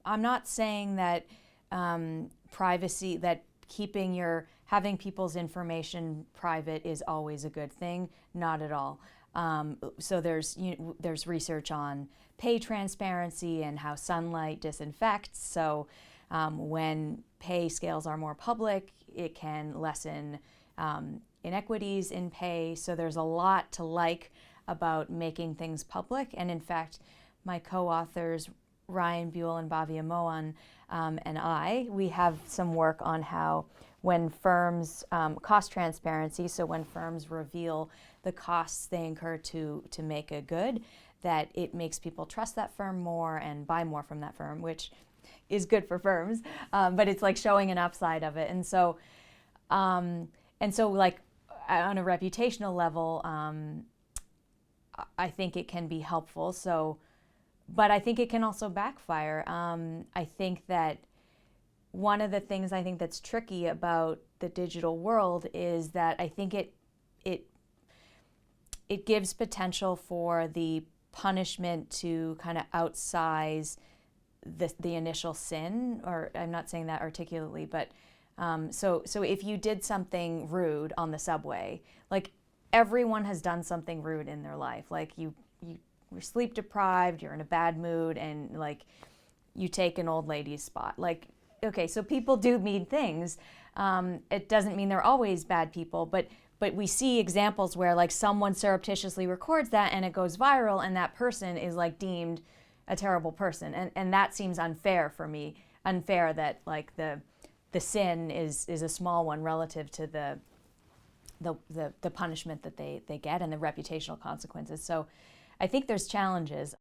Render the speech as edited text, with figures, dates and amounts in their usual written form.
I'm not saying that privacy, that having people's information private is always a good thing. Not at all. So there's research on pay transparency and how sunlight disinfects. So when pay scales are more public, it can lessen inequities in pay. So there's a lot to like about making things public. And in fact, my co-authors, Ryan Buell and Bhavya Mohan, and we have some work on how when firms, cost transparency, so when firms reveal the costs they incur to make a good, that it makes people trust that firm more and buy more from that firm, which is good for firms, but it's like showing an upside of it. And so like on a reputational level, I think it can be helpful. So, but I think it can also backfire. I think that one of the things I think that's tricky about the digital world is that I think it gives potential for the punishment to kind of outsize the initial sin, or I'm not saying that articulately, but so if you did something rude on the subway, like everyone has done something rude in their life, like you're sleep deprived, you're in a bad mood, and like you take an old lady's spot. Like, okay, so people do mean things. It doesn't mean they're always bad people, but we see examples where like someone surreptitiously records that and it goes viral, and that person is like deemed a terrible person, and that seems unfair for me. Unfair that like the sin is a small one relative to the punishment that they get and the reputational consequences. So I think there's challenges.